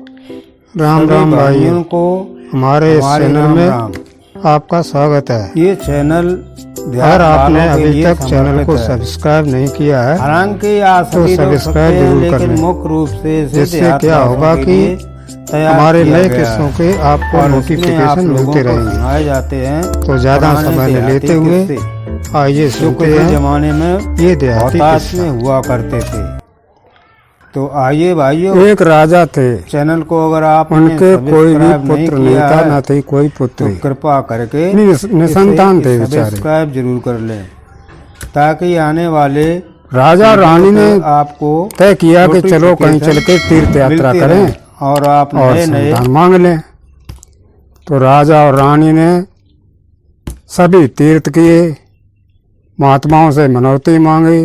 राम राम भाइयों को हमारे इस चैनल राम में राम। आपका स्वागत है। ये चैनल अगर आपने अभी तक चैनल को सब्सक्राइब नहीं किया है हालांकि तो सब्सक्राइब जरूर कर लें, मुख्य रूप से जिससे क्या होगा कि हमारे नए किस्सों के आपको नोटिफिकेशन मिलते रहेंगे। जाते हैं तो ज्यादा समय न लेते हुए आइए सुनते हैं जमाने में ये देहाती बहुतायत किस्सा। में हुआ करते थे। तो आइए भाइयों, एक राजा थे, चैनल को अगर आप उनके कोई भी पुत्र नहीं था, न थी कोई पुत्री, तो कृपा करके निसंतान थे बेचारे। सब्सक्राइब जरूर कर लें ताकि आने वाले राजा रानी ने आपको तय किया कि चलो कहीं चल के तीर्थ यात्रा करें और आप और नए नए संतान मांग लें। तो राजा और रानी ने सभी तीर्थ किए, महात्माओं से मनौती मांगी,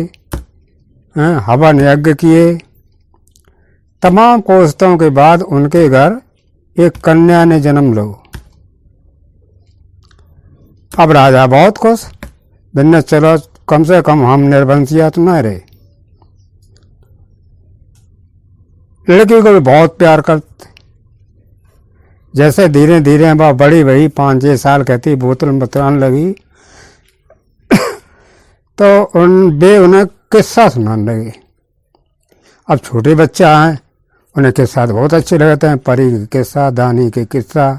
हवन यज्ञ किए। तमाम कोशिशों के बाद उनके घर एक कन्या ने जन्म लो। अब राजा बहुत खुश, बिन्ने चलो कम से कम हम निर्वंशिया तो न रहे। लड़की को भी बहुत प्यार करते। जैसे धीरे धीरे वह बड़ी भई, 5-6 साल कहती बोतल बतलाने लगी, तो उन्हें किस्सा सुनाने लगे। अब छोटे बच्चा हैं, उन्हें किस्सा बहुत अच्छे लगते हैं। परी के किस्सा, दानी के किस्सा,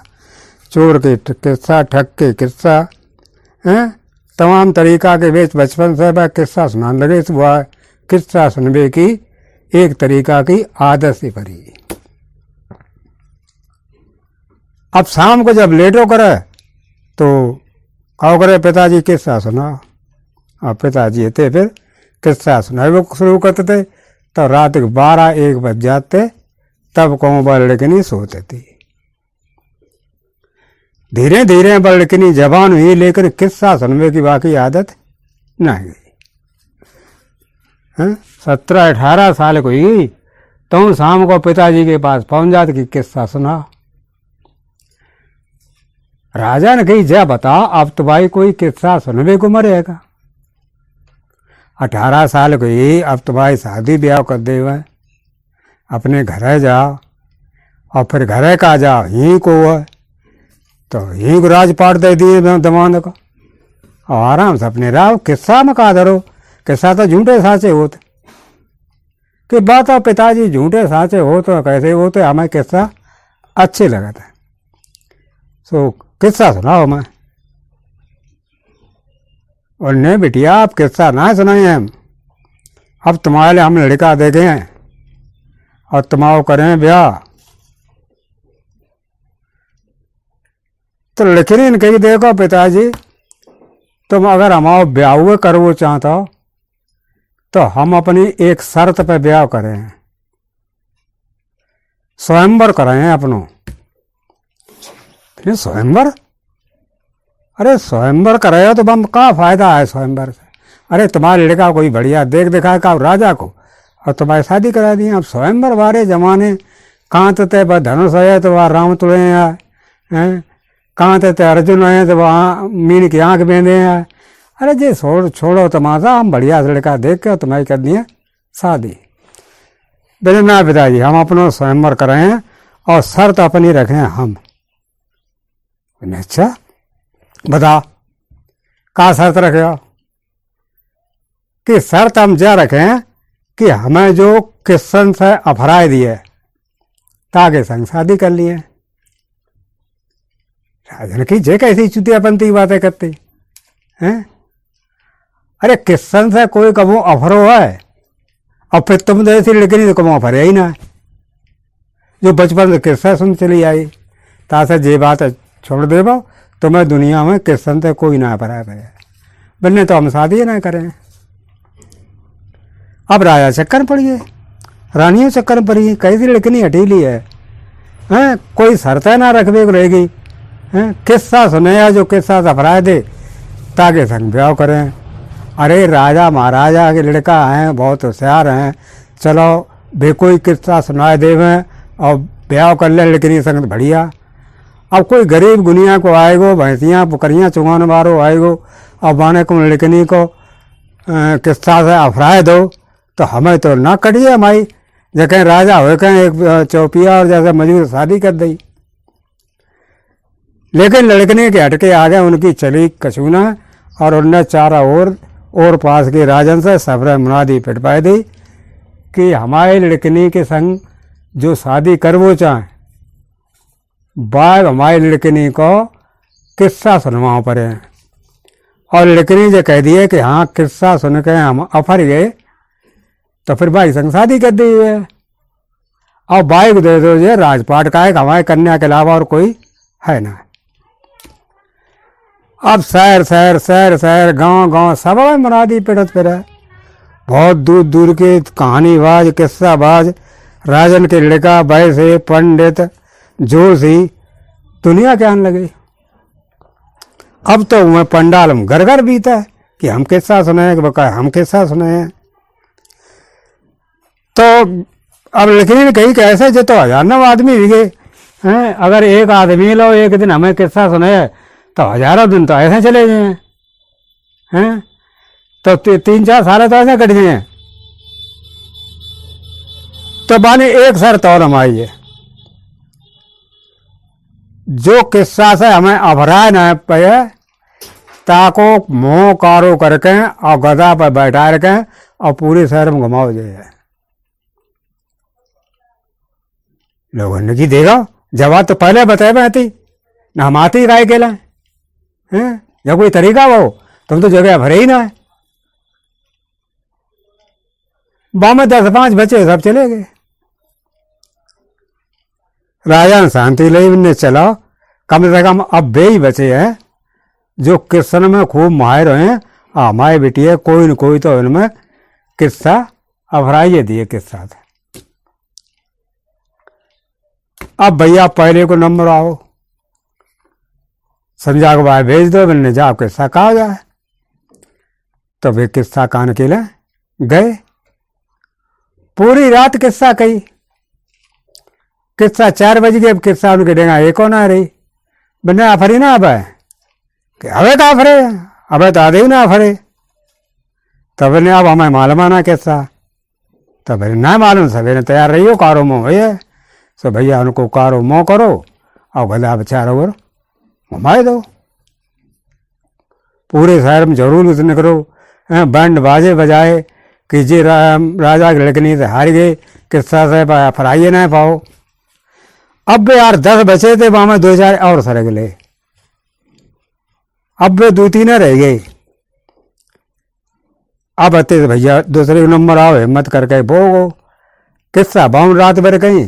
चोर के किस्सा, ठग के किस्सा, तमाम तरीका के बीच बचपन से वह किस्सा सुनाने लगे। तो वह किस्सा सुनने की एक तरीका की आदत से भरी। अब शाम को जब लेटो करे तो आओ करे पिताजी किस्सा सुना। अब पिताजी थे फिर किस्सा सुनाए वो शुरू करते थे, तो रात के 12-1 बज जाते, तब कहूँ बड़ लड़कनी सोते थी। धीरे धीरे बड़ लड़कनी जवान हुई, लेकिन किस्सा सुनने की बाकी आदत नहीं गई। 17-18 साल को हुई तो शाम को पिताजी के पास पहुंच जाते कि किस्सा सुना। राजा ने कही जा बता, अब तो भाई कोई किस्सा सुनने को मरेगा। 18 साल को ही, अब तो भाई शादी ब्याह कर दे, अपने घर जाओ और फिर घर का जाओ ही को है, तो ही को राजपाट दे दिए दमाद को और आराम से अपने राव। किस्सा में कहा धरो, किस्सा तो झूठे साचे होते कि बात हो पिताजी झूठे साचे हो तो कैसे होते, हमें किस्सा अच्छे लगते। सो किस्सा सुनाओ मैं। और नहीं बिटिया, आप किस्सा ना सुनाए हम, अब तुम्हारे लिए हम लड़का देखे हैं और तुम्हारा करें ब्याह। तो लिखनी कही देखो पिताजी, तुम अगर हमारा ब्याह हुए करवो चाहता हो तो हम अपनी एक शर्त पे ब्याह करें, स्वयंवर करें अपनों। स्वयंवर? अरे स्वयंवर करे तो हम क्या फायदा है स्वयंवर से? अरे तुम्हारे लड़का कोई बढ़िया देख दिखाए का राजा को और तुम्हारी शादी करा दी। अब स्वयंवर वाले जमाने कहाँ थे वह धनुष है तो वह राम तुड़े हैं, कहाँ थे अर्जुन है तो वहाँ मीन की आँख बेंदे हैं। अरे जी छोड़ो तमाशा, हम बढ़िया लड़का देख के तुम्हारी कर दिए शादी। बोले ना पिताजी, हम अपनों स्वयंवर करें और शर्त अपनी रखें हम। अच्छा बता क्या शर्त रखे हो? कि शर्त हम जा रखें कि हमें जो किस्सन से अफराए दिए ताकि संग शादी कर लिए। राजन की जे कैसी चुतियापंती बातें करती हैं? अरे किस्सन से कोई कबो अफरो है और फिर तुम तो ऐसी लड़की तो कबो अफरे ही ना, जो बचपन से किस्सा सुन चली आई। तासे जे बात छोड़ देवो तो मैं दुनिया में किस्सन से कोई ना पड़ा है, बनने तो हम शादी ना करें। अब राजा चक्कर पड़ गए, रानियों चक्कर पड़ी गई, कैसी लड़कनी हटीली है, कोई शर्तें ना रखबे को रहेगी, किस्सा सुने या जो किस्सा सफराए दे ताकि संग ब्याह करें। अरे राजा महाराजा के लड़का हैं, बहुत होशियार हैं, चलो भी कोई किस्सा सुनाए देवें और ब्याह कर ले लड़कनी संग बढ़िया। अब कोई गरीब गुनिया को आएगो, भैंसियाँ पुकरियाँ चुगाने वारो आएगो और बाने को लड़कनी को किस्सा से अफराए दो तो हमें तो ना कटिए हमारी जो कहीं राजा हो कहीं एक चौपिया और जैसे मजबूर शादी कर दी। लेकिन लड़कने के हटके आगे उनकी चली कछूना और उनने चारों ओर और पास के राजन से सब्र मुनादी पिटवाई दी कि हमारे लड़कनी के संग जो शादी करवो चाहे बाग हमारी लड़कनी को किस्सा सुनवाओ पड़े। और लड़कनी जो कह दिए कि हाँ किस्सा सुन के हम अफर गए तो फिर भाई संग शादी कर दी है और भाई को दे दो ये राजपाट का है, हमारे कन्या के अलावा और कोई है ना। अब शहर शहर शहर शहर गांव गांव सब में मुनादी पिटत फिर बहुत दूर दूर के कहानीबाज किस्साबाज राजन के लड़का वैसे पंडित जोशी दुनिया के आने लगे। अब तो मैं पंडाल में घर घर बीता है कि हम किस्सा सुनाए कि बका हम किस्सा सुनाए। तो अब लेकिन कहीं कैसे जो तो 1000 आदमी भी गए हैं। अगर एक आदमी लो एक दिन हमें किस्सा सुनाए तो 1000 दिन तो ऐसे चले गए हैं। तो 3-4 साल तो ऐसे कट गए। तो बाने एक शर्त और हम आई है, जो किस्सा से हमें अभराए न पे ताको मुँह कारो करके और गदा पर बैठा रखे और पूरे शहर में घुमाओ जाए। लोगों ने की देगा जवाब तो पहले बताए मैं आती ना हम आती राय के लाए हैं या कोई तरीका वो तुम तो जगह भरे ही ना है। बामे 10-5 बच्चे सब चले गए। राजा शांति ने चला कम से कम अब वे ही बचे हैं जो किस्सन में खूब माहिर हैं। हमारे बेटिए कोई न कोई तो इनमें किस्सा अभराइए दिए किस्सा था। अब भैया पहले को नंबर आओ समझा के भाई भेज दो मैंने जा किस्सा कहा जाए। तो वे किस्सा कान के लिए गए। पूरी रात किस्सा कही। किस्सा 4 बज गए। किस्सा उनके डेगा एक ना रही बने आफरी ना अब कि अबे तो आफरे अबे तो आधे ही ना आफरे। तब ने अब हमें मालूम आना किस्सा तब ना मालूम सवेरे तैयार रही हो कारो मोह भैया सो भैया उनको कारो मोह करो और भला बेचारा और घुमाए दो। पूरे शहर में जरूर उसने करो बैंड बाजे बजाए कि जी राजा की लड़कनी से हार गए किस्सा से फराइए ना पाओ। अब यार 10 बचे थे वहां में 2-4 और सरग ले। अब वे 2-3 रह गए। अब आते भैया दूसरे नंबर आओ हिम्मत करके भोगो किस्सा बाउन रात भर कहीं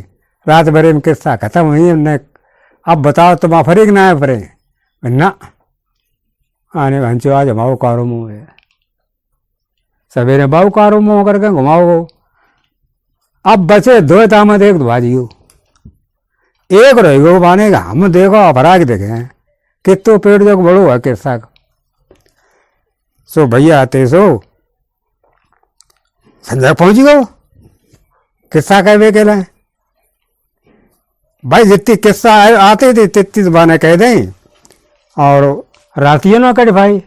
रात भर में किस्सा खत्म हुई हमने। अब बताओ तुम अफरे कि ना अफरे ना आने भंचो आज हमाओ कारो मुँह है सवेरे बाऊ कारो मुँह करके घुमाओ। अब बचे 2 तामत एक भाजियो एक रह गो बाने का हम देखो अफरा के देखे कितो पेड़ जो बड़ो है किस्सा का। सो भैया आते सो संजय पहुंच गो किस्सा कह वे के लाए भाई जितनी किस्सा आते थे तितनी बाने कह दें और रातियों ना कट भाई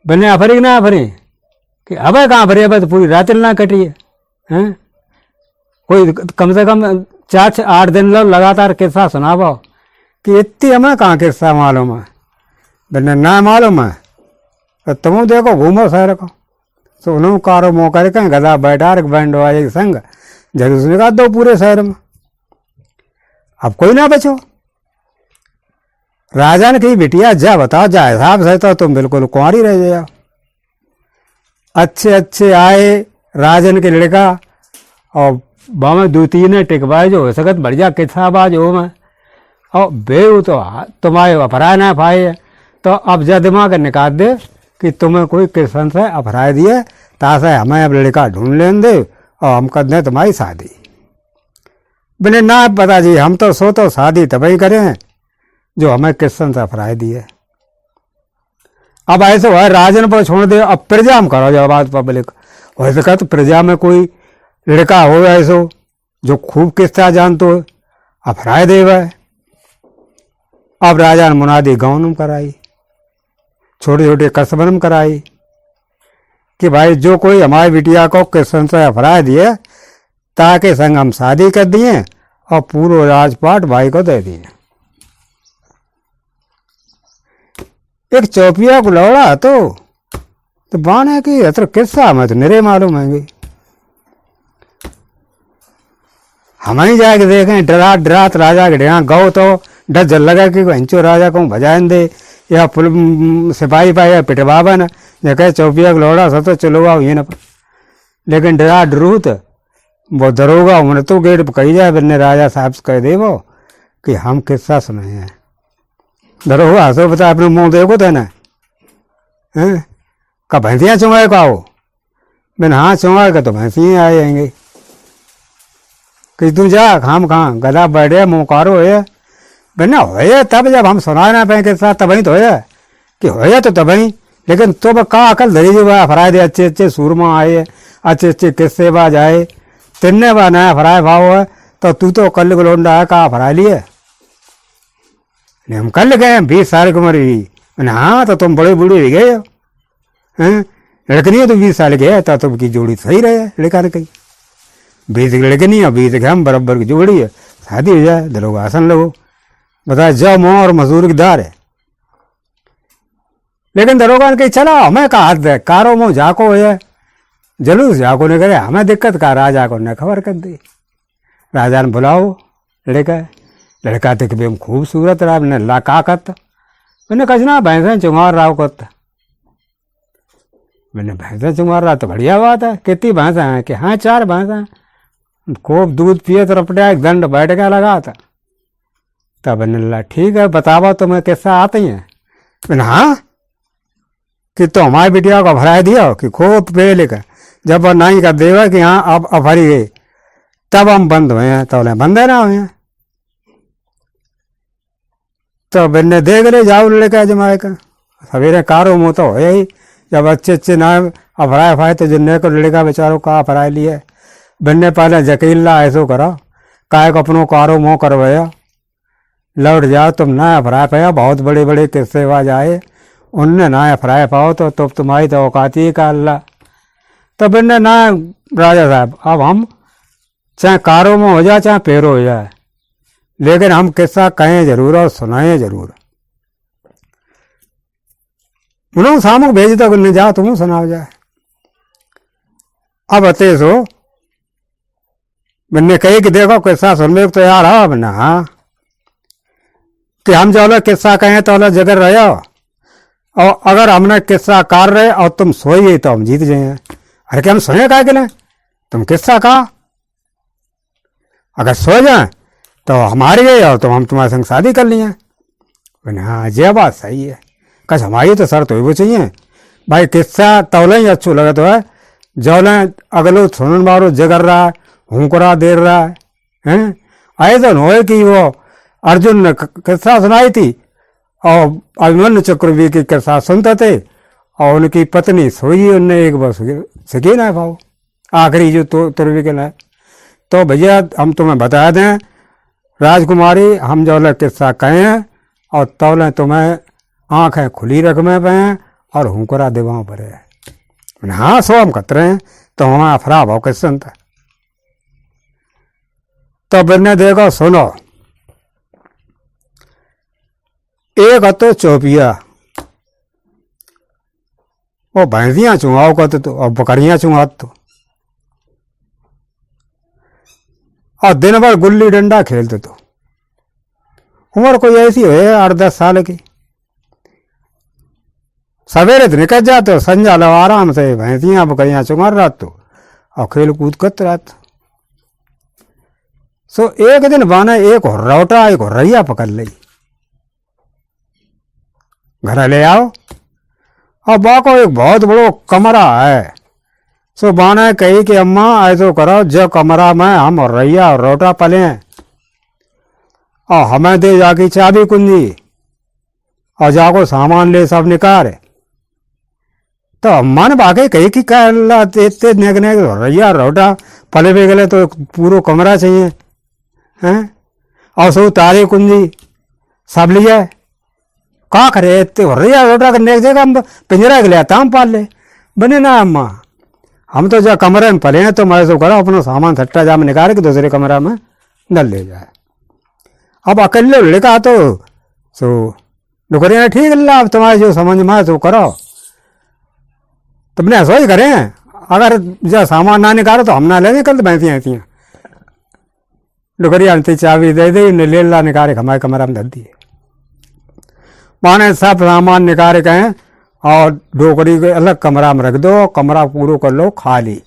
बने अफरी ना अफरी कि अब कहाँ अफरी अब तो पूरी रात ना कटी है। कोई कम से कम 4-8 दिन लो लगातार किस्सा सुनावो कि इतनी हमें कहाँ किस्सा मालूम है बने ना मालूम है। तो तुम देखो घूमो शहर को तो उन्होंने कारो मोह करके गदा बैठा बैंड वाले के संग जलूस निकाल दो पूरे शहर में। अब कोई ना बचो। राजन की बिटिया जा बताओ जा हिसाब से तो तुम बिल्कुल कुंवारी रह जाओ। अच्छे अच्छे आए राजन के लड़का और बामे 2-3 टिकवाए जो हो सकत बढ़िया किस्साबाज हो मैं और बेऊ तो तुम्हारे अफराए ना पाए। तो अब जा दिमाग निकाल दे कि तुम्हें कोई किस्सन से अफराए दिए तासे हमें अब लड़का ढूंढ लेन दे और हम कर दें तुम्हारी शादी। बिने ना पता जी हम तो सो तो शादी तभी करें जो हमें किस्सन से अफराए दिए। अब ऐसे हुआ राजन पर छोड़ दे अब प्रजा में करो जब बात पब्लिक वैसे कह तो प्रजा में कोई लड़का हो ऐसो जो खूब किस्सा जानतो अफराए दे वह। अब राजा ने मुनादी गाँव में कराई छोटे छोटे कस्बन में कराई कि भाई जो कोई हमारी बिटिया को किस्म से अपराध दिए ताकि संग हम शादी कर दिए और पूरा राजपाट भाई को दे दिए। एक चौपिया को लौड़ा तो बाने की अतर किस्सा हमें तो निरे मालूम है। हम ही जाके देखें डरा डरात राजा के डेरा गौ तो डर जल लगा कि हंचो राजा को भजान दे या सिपाही पाया पिटवाबा न या कहे चौपिया को लौड़ा सब तो चलो आओ ये न। लेकिन डरा डरूत वो दरोगा उन्हें तो गेट पर कही जाए बिन्ने राजा साहब से कह दे वो कि हम किस्सा सुने हैं। दरोगा हंसो बता अपने मुंह देखो थे ना का भैंसियाँ चुंगाए का हो। मैंने हाँ चुंगाए का तो भैंसियाँ आएंगे कि तू जा खाम कहाँ गधा बैठे मुँकारो है बिना होए तब जब हम सुना ना पाए किस्सा तभी तो है कि होया तो तभी। लेकिन तो का अकल धरी जो फराए दे अच्छे अच्छे सूरमा आए अच्छे अच्छे किस्सेबाज आए तिन्ने बा नया फराए भाव है तो तू तो कल लोंडा है कहा फराए लिए। हम कल गए 20 साल की उम्र हुई। मैंने हाँ तो तुम बड़े बूढ़े हो गए हो हैं लड़कनी हो तो 20 साल के तो तुमकी जोड़ी सही रहे लड़का ने कही 20 की लड़कनी है 20 के हम बराबर की जोड़ी है शादी हो जाए दरोगा आसन लगो बताए जाओ मोह और मजदूर की दार है। लेकिन दरोगा ने कही चला हमें का हाथ दे कारो मुँह जाको है जलूस जाको ने करे हमें दिक्कत का राजा को ने खबर कर दी। राजा ने बुलाओ लड़का थे कि खूबसूरत रहा मैंने लाका कत मैंने कचना भैंसा चुंगार रहा करता मैंने भैंसा चुंगार रहा तो बढ़िया बात है कितनी भैंसा है कि हाँ 4 भैंसा खूब दूध पिए तो रपटा एक दंड बैठ गया लगा था। तब मैंने ठीक है बतावा तुम्हें किस्सा आते हैं। मैंने हाँ कि तो हमारी बिटिया को भरा दिया कि खूब पे लेकर जब नहीं का देवा कि हाँ अब भरी गई तब हम बंद हुए हैं तो बंद है ना हुए हैं। तो मैंने देख ले जाओ लड़का जमाए का सवेरे कारो मुँह तो हो ही जब अच्छे अच्छे ना अफराए फाए तो जिन्ने को लड़का बेचारों का अफराए लिए बनने पहले जकील्ला ऐसो करा काय को अपनों कारो मुँह करवाया लौट जाओ तुम ना अफराए पाया बहुत बड़े बड़े किस्सेबाज आए उनने ना अफराए पाओ तो तुम्हारी तो औकाती का अल्लाह। तो बनने ना राजा साहब अब हम चाहे कारो में हो जाए चाहे पैरो हो जाए लेकिन हम किस्सा कहें जरूर और सुनाएं जरूर। उन्होंने सामू भेज दो नहीं जाओ तुम सुनाओ जाए। अब अते सो मैंने कही कि देखो किस्सा सुनने तो यार हो बना हाँ कि हम जो किस्सा कहें तो जगह रहे हो और अगर हमने किस्सा कार रहे और तुम सोइए तो हम जीत जाए। अरे क्या हम सोए कहा कि नहीं तुम किस्सा कहा अगर सो जाए तो हमारे गए हो तो हम तुम्हारे संग शादी कर लिए। मैंने हाँ ये बात सही है कस हमारी तो शर्त हुई वो चाहिए भाई किस्सा तौले ही अच्छो लगे तो है जौले अगलो सुनन बारो जगर रहा है हुंकरा देर रहा है ऐसा न हो कि वो अर्जुन ने किस्सा सुनाई थी और अभिमन्यु चक्रवर्ती की किस्सा सुनते थे और उनकी पत्नी सोई उनने एक बस सकी ना पाओ आखिरी जो तुरवी के लाए। तो भैया हम तुम्हें बता दें राजकुमारी हम जो किस्सा कहें और तौले तुम्हें आँखें खुली रखने पे हैं और हुंकरा देवाओं पर है। हाँ सो हम खतरे हैं तो हमें अफरा भाव किस सुनता। तो बिरने देखो सुनो एक हतो चौपिया वो भैंसियाँ चुंगाओ करते तो और बकरियाँ चुंगात तो और दिन भर गुल्ली डंडा खेलते तो उम्र कोई ऐसी हो 8-10 साल की सवेरे तो निकल जाते हो संजा लो आराम से भैंसियाँ बकरियाँ चुंगार रहा तो और खेल कूद करते रहते। सो एक दिन बाने एक रौटा एक रैया पकड़ ली घर ले आओ और बाको एक बहुत बड़ो कमरा है। सो बाने कही कि अम्मा ऐसो करो जो कमरा में हम रैया और रोटा पले और हमें दे जाकी चाबी कुंजी और जाको सामान ले सब निकाल। तो अम्मा ने बाकी कही कि क्या इतने नेक रैया रोटा पले भी गले तो पूरा कमरा चाहिए हैं और सो तारे कुंजी सब लिया का करे इतने रैया रोटा करने जगह हम पिंजरा के लिए हम पाल ले बने ना अम्मा, हम तो जो कमरे में पले हैं तो मैं तो करो अपना सामान सट्टा जाम निकाल के दूसरे कमरा में डल ले जाए। अब अकेले लड़का तो सो नौकरियाँ ठीक अल्लाह, अब तुम्हारे जो समझ में आए तो करो, तुमने ऐसा ही करें। अगर जो सामान ना निकालो तो हम ना ले कल भैंसियाँ ऐसी नौकरियाँ चाबी दे दी, ले ला निकाल हमारे कमरा में धर दिए। माने सब सामान निकाल के और डोकरी के अलग कमरा में रख दो, कमरा पूरा कर लो खाली।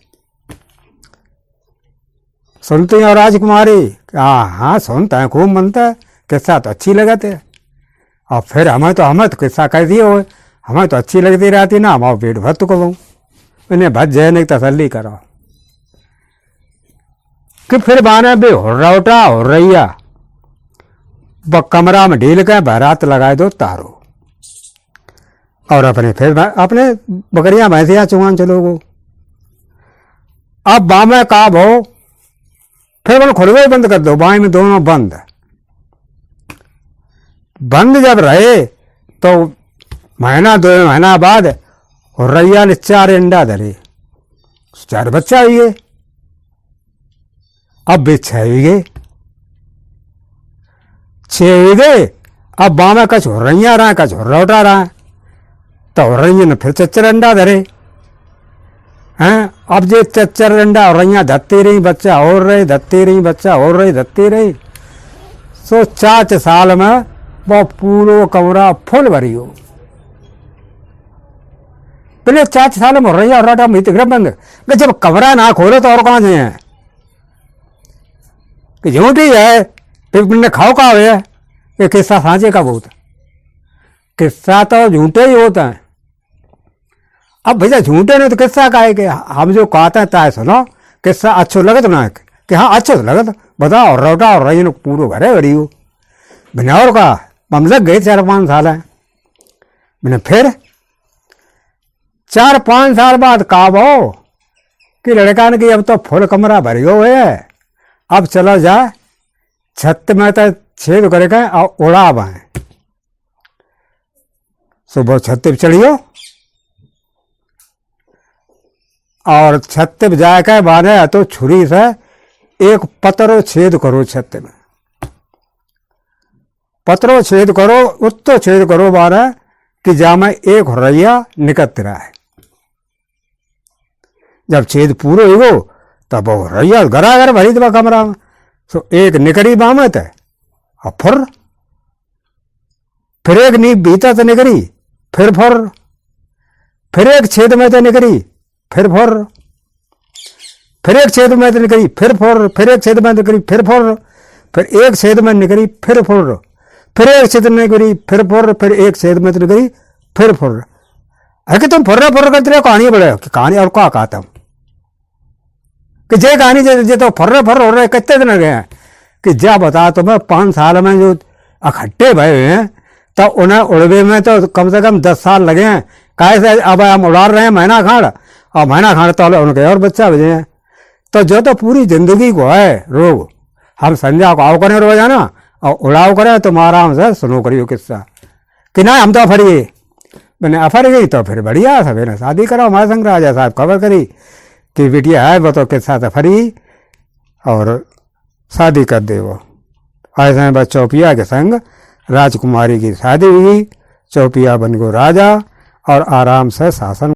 सुनती हैं राजकुमारी? हाँ हाँ सुनता है, खूब मनता है, किस्सा तो अच्छी लगते है। और फिर हमें तो किस्सा कह दिए हो, हमें तो अच्छी लगती रहती ना, हम पेट भर को कहूँ इन्हें भज जय नहीं तसल्ली करो कि फिर बाने भी हुर्रौटा हो रैया कमरा में ढील के बारात लगाए दो तारो, और अपने बकरियां भैंसियां चुहान चलोगो। अब बामे काब हो, फिर बोलो खुलवे बंद कर दो, बाएं में दोनों बंद। बंद जब रहे तो महीना 2 महीना बाद हुर्रैया ने 4 अंडा धरे, 4 बच्चा हुए। अब भी 6 हुए, 6 हुए। अब बामे कछ हुर्रैया रहा, कछ हुर्रौटा रहा, तो हुर्रैया ने फिर 4 अंडा धरे हैं। अब जे 4 अंडा हुर्रैया धरती रही, बच्चा और रही, धरती रही, बच्चा और रही, धरती रही। सो 4 साल में वो पूरा कमरा फुल भरी हो। पहले 4 साल में हुर्रैया हुर्रौटा बंद, जब कमरा ना खोले तो और कहाँ से हैं कि झूठी है, फिर खाओ का है। ये किस्सा सांचे का बहुत, किस्सा तो झूठे ही होता है। अब भैया झूठे ने तो किस्सा का है कि हम जो कहते हैं ताए सुनो, किस्सा अच्छो लगत ना कि हाँ अच्छो तो लगत, बताओ हुर्रौटा और रही पूरा घरे बड़ी हो बिना और का। हम लग गए 4-5 साल है मैंने, फिर 4-5 साल बाद काब हो कि लड़का ने कि अब तो फुल कमरा भरी हो है, अब चला जाए छत में तो छेद करेगा और उड़ा बाएं। सुबह छत पे चढ़ियो और छत पे जाकर बाने तो छुरी से एक पतरो छेद करो, छत में पतरो छेद करो, उत्तो छेद करो बाने कि जामे एक हुर्रैया निकट रहा है। जब छेद पूरे हो तब वो हुर्रैया घराघर भरी दबा कमरा में। सो एक निकरी बामत है और फिर एक नींव भीतर से निकरी, फिर एक छेद में तो निकरी, फिर एक छेद में तो निकरी, फिर एक छेद में निकरी, फिर एक छेद में निकरी, फिर एक छेद में निकरी, फिर एक छेद में तो निकरी, फिर है कि तुम फुर्र करते रहो। कहानी बड़े कहानी और क्या कहता हूं कि जे कहानी जे तो फर्र हो रहे कितने दिन गए हैं कि जा बता तो मैं 5 साल में जो इकट्ठे भय हुए हैं तो उन्हें उड़वे में तो कम से कम 10 साल लगे हैं। कैसे अब हम उड़ा रहे हैं महीना खाड़, और महीना खाड़ तो उनके और बच्चा भेजे हैं। तो जो तो पूरी जिंदगी को है रोग, हम संध्या को आओ करें रोजाना और उड़ाओ करें तुम आराम से सुनो करियो किस्सा कि ना हम तो अफरिए मैंने अफर गई तो फिर बढ़िया सवेरे शादी करो। हमारे संग राजा साहब खबर करी कि बिटिया है वो तो के साथ अफरी और शादी कर दे। वो ऐसे बस चौपिया के संग राजकुमारी की शादी हुई, चौपिया बन गो राजा और आराम से शासन